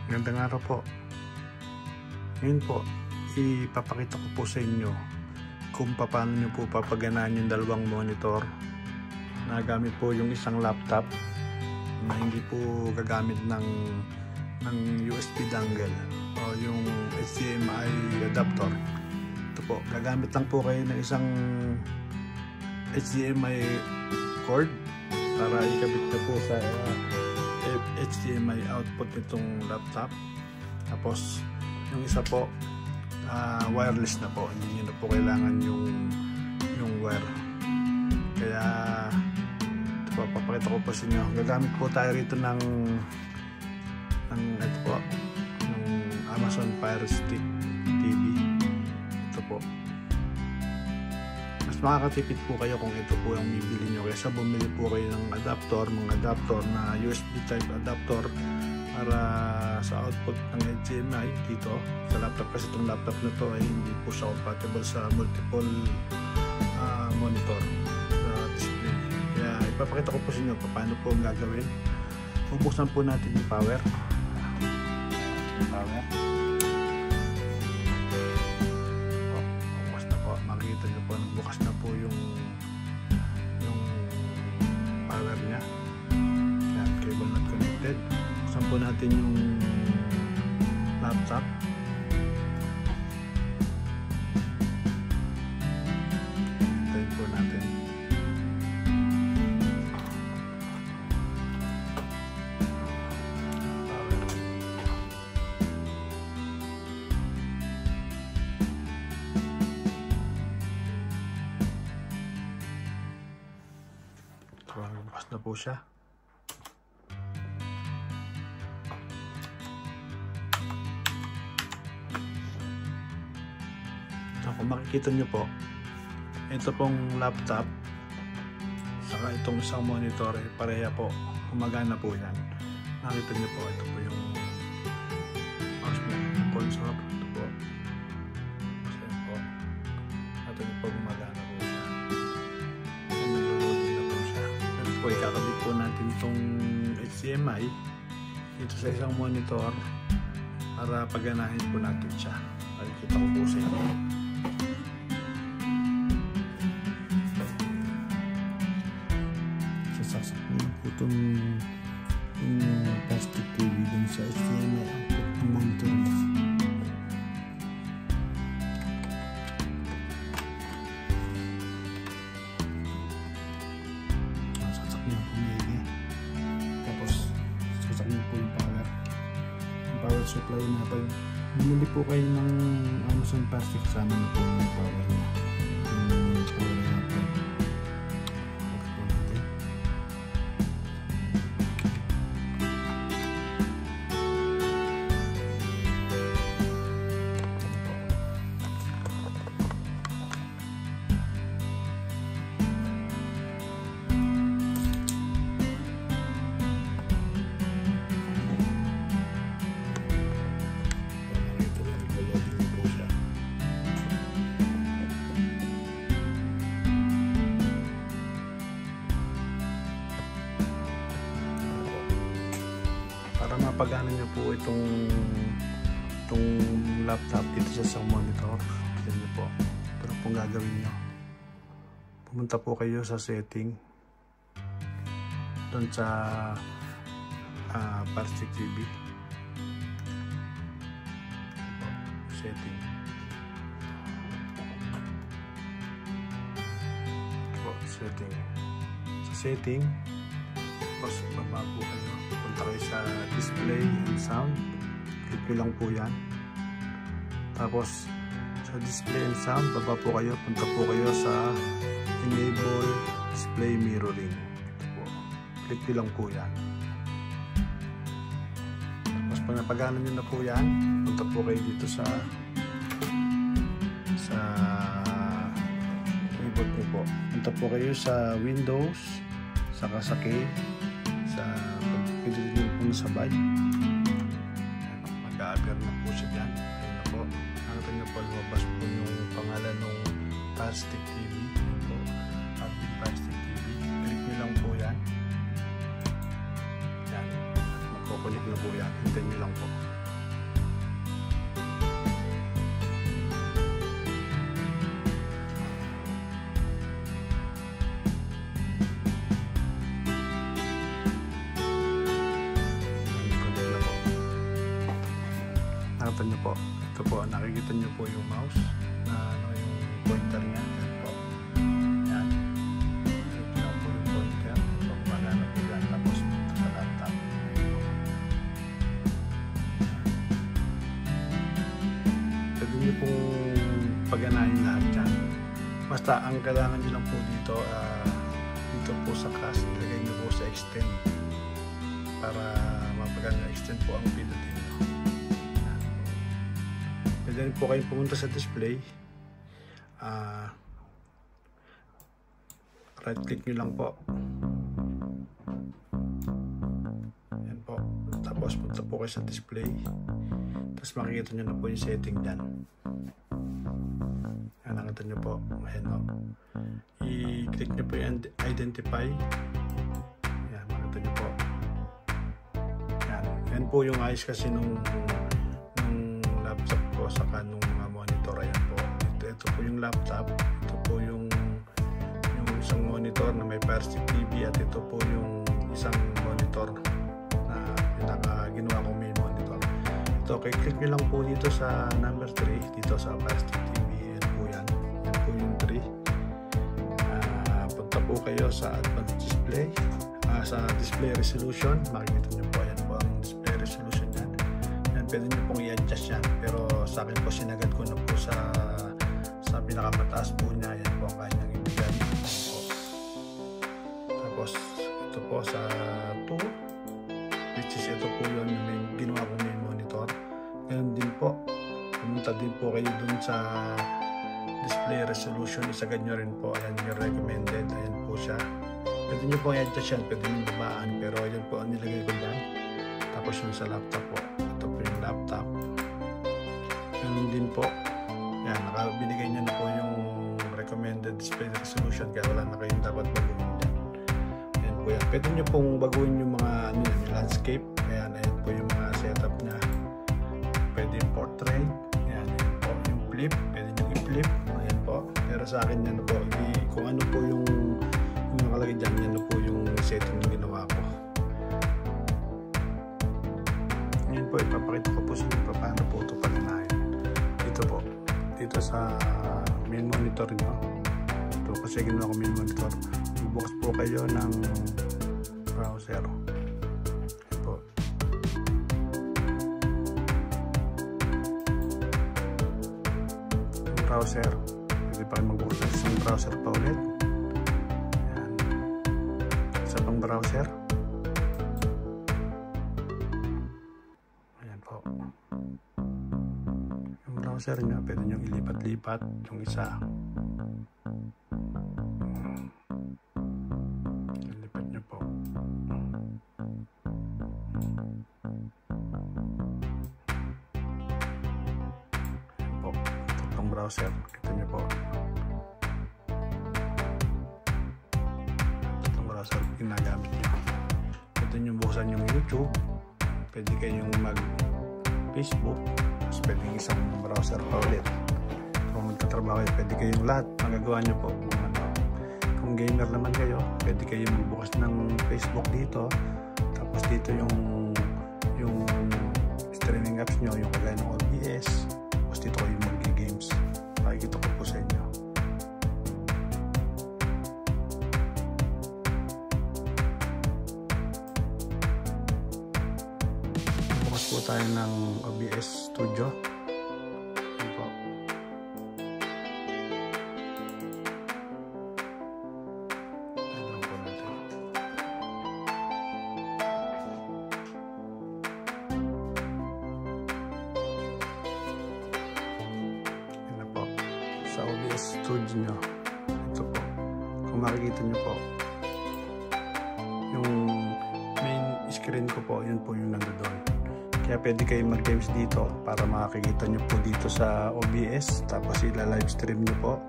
Magandang araw po. Ngayon po, ipapakita ko po sa inyo kung paano nyo po papaganaan yung dalawang monitor na gamit po yung isang laptop na hindi po gagamit ng USB dongle o yung HDMI adapter. Ito po, gagamit lang po kayo ng isang HDMI cord para ikabit na po sa HDMI output nitong laptop. Tapos yung isa po wireless na po, hindi nyo na po kailangan yung wire. Kaya ito po, papakita ko po sa inyo. Gagamit po tayo rito ng ito po, ng Amazon Fire Stick TV. Ito po, mas makakatipid po kayo kung ito po yung bibili nyo kaysa bumili po kayo ng mga adapter na USB type adapter para sa output ng HDMI dito sa laptop, kasi itong laptop na to ay hindi po siya compatible sa multiple monitor sa display. Kaya ipapakita ko po sa inyo paano po ang gagawin. Bubuksan po natin yung power. Bukas na po, makikita nyo po nagbukas na po yung power nya. Yan, cable not connected. Buksan po natin yung laptop. Hintayin po natin. Bukas na po siya. So, kung makikita nyo po, ito pong laptop saka itong isang monitor pareha po, gumagana po yan. Nakita nyo po, ito po yung mouse mo, console. Ito po, ito po, gumagana po siya. Nag-loading na po siya. Ito po, ikakabit po natin itong HDMI dito sa isang monitor para paganahin po natin siya. Makikita ko po sa inyo. Sasakyan po itong plastic TV dun sa HDMI output ng monitor mo. Sasakyan po maigi. Tapos sasakyan po yung power supply na pag bumili po kayo ng Amazon Fire Stick, kasama na po yung power niya. Para mapagana nyo po itong laptop dito sa isang monitor, yan nyo po. Pero kung gagawin nyo, pumunta po kayo sa setting doon sa Fire Stick TV. Setting. Setting. Sa setting, tapos baba po kayo. Punta kayo sa display and sound. Click nyo lang po yan. Tapos sa display and sound, baba po kayo. Punta po kayo sa enable display mirroring. Ito po. Click nyo lang po yan. Tapos pag napagana nyo na po yan, punta po kayo dito sa keyboard nyo po. Punta po kayo sa Windows, saka sa key, sa pagpili nyo po sa buy. Mag-a-appear na po siya dyan. Ayan na po. Nakita nyo po, lumabas po yung pangalan ng Fire Stick TV. Ayan po, Fire Stick TV. Click nyo lang po yan. Yan. nakakonik na po yan. Hintayin nyo lang po. Nakita nyo po, ito po, nakikita nyo po yung mouse na yung pointer niya. Yan po. Yan. Ito lang po yung pointer. So, kumagana po yan. Tapos, ito sa laptop. Pwede nyo pong paganahin lahat yan. Basta, ang kailangan nyo lang po dito, dito po sa cast, ilagay nyo po sa extend para mapagana extend po ang pindot dito. Pwede rin po kayo pumunta sa display, right click nyo lang po, yan po, tapos punta po kayo sa display, tapos makikita nyo na po yung setting dyan. Yan, nakita nyo po, ayan o, i-click nyo po yung identify, yan, makita nyo po, yan po yung ayos kasi nung laptop ko saka nung mga monitor. Ayan po, ito po yung laptop, ito po yung isang monitor na may Fire Stick TV, at ito po yung isang monitor na ginawa kong main monitor. Ito, click nyo lang po dito sa number 3 dito sa Fire Stick TV. Ayan po yan, yan po yung 3. Punta po kayo sa advanced display, sa display resolution, makikita nyo po, ayan po ang display resolution yan. Pwede nyo pong i-adjust yan, pero sa akin po sinagad ko na po sa pinakamataas po niya. Yan po ang kanyang ibigay. Tapos ito po sa 2, which is ito po yun yung may ginawa ko main monitor. Ganun din po, pumunta din po kayo dun sa display resolution, isagad nyo rin po. Ayan yung recommended, ayan po siya. Pwede nyo po i-adjust yan, pwede nyo babaan, pero ayan po ang nilagay ko dyan. Tapos yung sa laptop po, ito po yung laptop. Ganun din po. Yan, binigay nyo na po yung recommended display resolution, kaya wala na kayong dapat baguhin dyan. Ayan po yan. Pwede nyo pong baguhin yung mga yung landscape. Ayan po yung mga setup niya. Pwede yung portrait. Ayan po yung flip. Pwede nyo i-flip. Ayan po. Pero sa akin yan po, kung ano po yung nakalagay dyan, yan po yung setting na ginawa ko. Ngayon po, ipapakita ko po sa inyo paano po ito paganahin. Dito po, dito sa main monitor nyo. Ito kasi ginawa ko main monitor. Bubukas po kayo ng browser. Ayan po. Yung browser. Pwede pa rin magbukas ng isang browser pa ulit. Ayan. Isa pang browser. Browser nyo, pwede nyo ilipat-lipat yung isa. Ilipat nyo po. Ayan po, itong browser, kita nyo po. Itong browser ginagamit nyo. Pwede nyo buksan yung YouTube, pwede kayong mag-Facebook, tapos pwedeng isang browser pa ulit. Kung magtatrabaho kayo, pwede kayong lahat magagawa nyo po. Kung gamer naman kayo, pwede kayong magbukas ng Facebook dito, tapos dito yung streaming apps nyo, yung kagaya ng OBS, tapos dito kayo mag-games. Makikita ko po sa inyo. Bukas po tayo ng OBS Studio. Ayan po. Ayan lang po natin. Ayan na po. Sa OBS Studio nyo. Ito po. Kung makikita nyo po, yung main screen ko po, yun po yung nandoon. Kaya pwede kayo mag-games dito para makikita nyo po dito sa OBS. Tapos ila-live stream nyo po.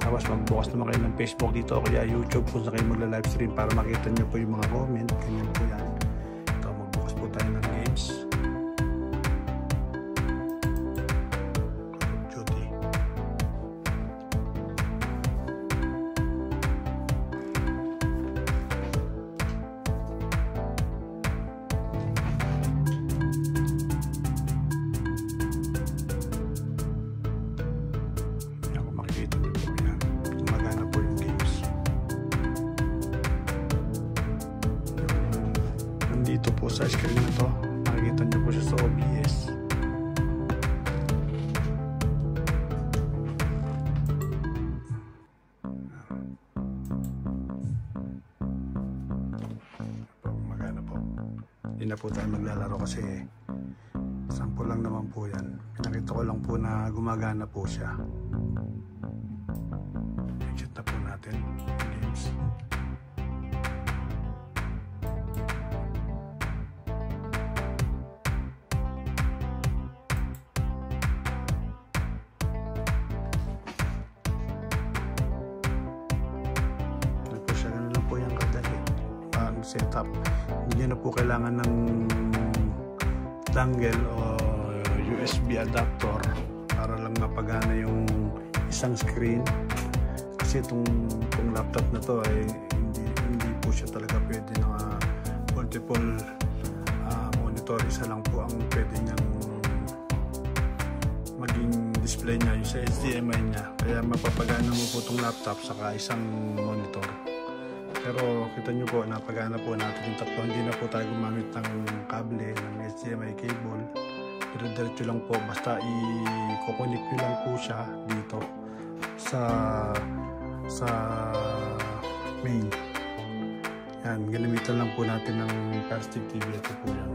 Tapos magbukas naman kayo ng Facebook dito o kaya YouTube kung saan kayo magla-live stream para makita nyo po yung mga comment. Ganyan po yan. Ito, magbukas po tayo ng game. sa screen na to. Makikita nyo po siya sa OBS. Magana po. Hindi na po tayo maglalaro kasi sample lang naman po yan. Pinakita ko lang po na gumagana po siya. Exit na po natin games. Setup. Hindi na po kailangan ng dongle o USB adapter para lang mapagana yung isang screen, kasi itong laptop na to ay hindi po siya talaga pwede na multiple monitor. Isa lang po ang pwede niyang maging display niya, yung sa HDMI niya, kaya mapapagana mo po itong laptop saka isang monitor. Pero kita nyo po, napagana po natin yung tatlo. Hindi na po tayo gumamit ng kable, ng HDMI cable. Pero diretso lang po, basta i-connect nyo lang po siya dito sa main. Yan, ginamitan lang po natin ng Fire Stick TV. Ito po yan.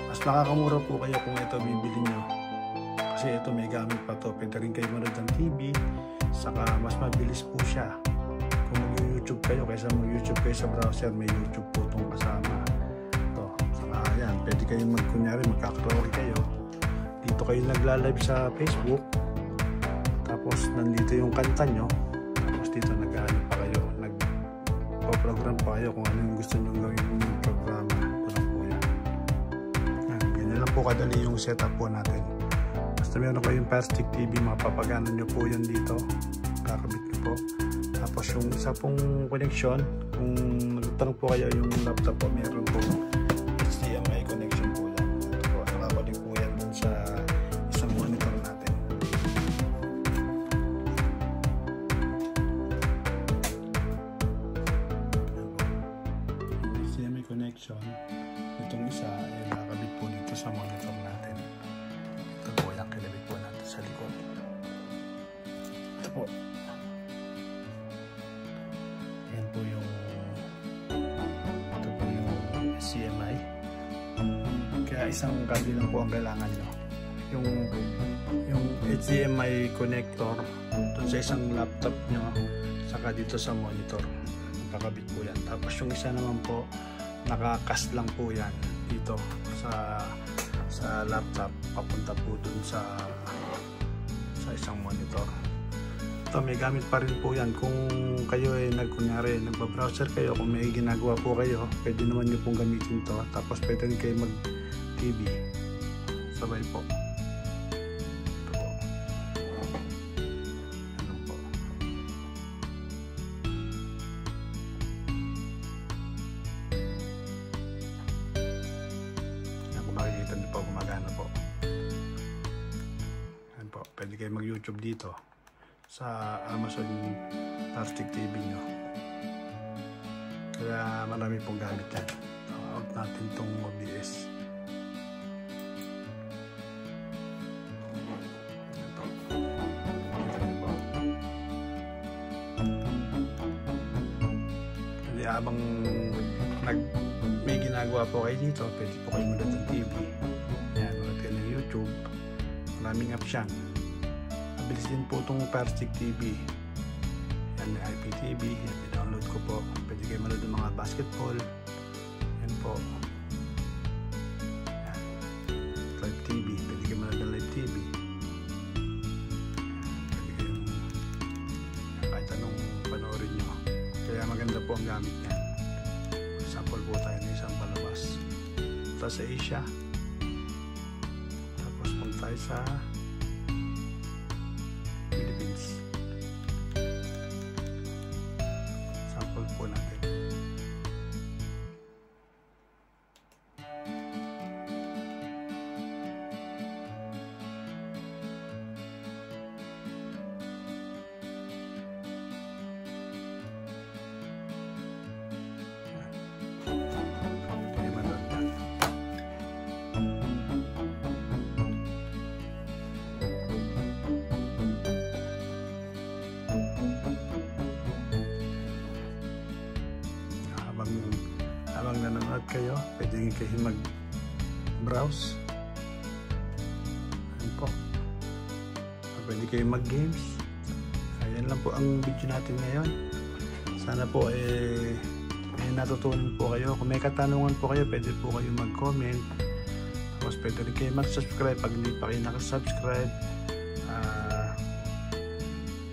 Mas nakakamura po kayo kung ito bibili nyo. Kasi ito may gamit pa to. Pwede rin kayo manood ng TV. Saka mas mabilis po siya. Kung mag-YouTube kayo, kaysa mag-YouTube kayo sa browser, may YouTube po itong kasama. Ito. Saka yan, pwede kayo kunyari magkakaroon kayo. Dito kayo nagla-live sa Facebook. Tapos nandito yung kanta nyo. Tapos dito nag-ano pa kayo. Nag-program pa kayo kung ano yung gusto nyo gawin yung programa. Ito lang po yan. Yan, ganyan lang po kadali yung setup po natin. Basta meron kayong Fire Stick TV, mapapagana nyo po yan dito. Kakabit nyo po. Tapos yung isa pong connection, kung nagtanong po kayo yung laptop po, meron po HDMI connection po yan. Ito po, nakabalik po yan dun sa isang monitor natin. Yung HDMI connection, itong isa ay nakabit po dito sa monitor natin. Ito po yung kinabit po natin sa likod. Ito po. Ito po yung HDMI. Kaya isang kable lang po ang kailangan nyo. Yung HDMI connector dun sa isang laptop nyo, saka dito sa monitor, kakabit po yan. Tapos yung isa naman po, nakakast lang po yan dito sa laptop, papunta po dun sa isang monitor. Ito, may gamit pa rin po yan kung kayo ay kunyari nagpa-browser kayo, kung may ginagawa po kayo, pwede naman nyo pong gamitin to. Tapos pwede rin kayo mag TV sabay po. Ito po. Ano po, yan, kung makikita nyo po, gumagana po. Yan po, pwede kayo mag YouTube dito sa Amazon Fire Stick TV nyo. Kaya marami pong gamit yan. Out natin itong OBS. Ito. Kasi habang may ginagawa po kayo dito, pwede po kayo muna ng TV. Yan, muna kayo ng YouTube. Maraming apps yan. Mabilis din po itong Fire Stick TV. Yan, may IPTV. Yan, i-download ko po. Pwede kayo manood ng mga basketball. Yan po. Yan. Live TV. Pwede kayo manood ng live TV. Yan. Pwede kayong kahit anong panoorin nyo. Kaya maganda po ang gamit niyan. Sample po tayo ng isang palabas. Ito sa Asia. Tapos punta tayo sa Philippines. Sample po natin. Habang nanonood kayo, pwede kayo mag-browse. Ayan po. Pwede kayo mag-games. Ayan lang po ang video natin ngayon. Sana po may natutunan po kayo. Kung may katanungan po kayo, pwede po kayo mag-comment. Tapos pwede rin kayo mag-subscribe pag hindi pa kayo nakasubscribe.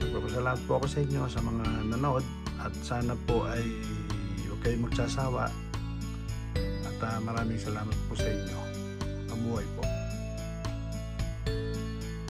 Nagpapasalamat po ako sa inyo sa mga nanood at sana po ay huwag kayo magsasawa at maraming salamat po sa inyo. Mabuhay po.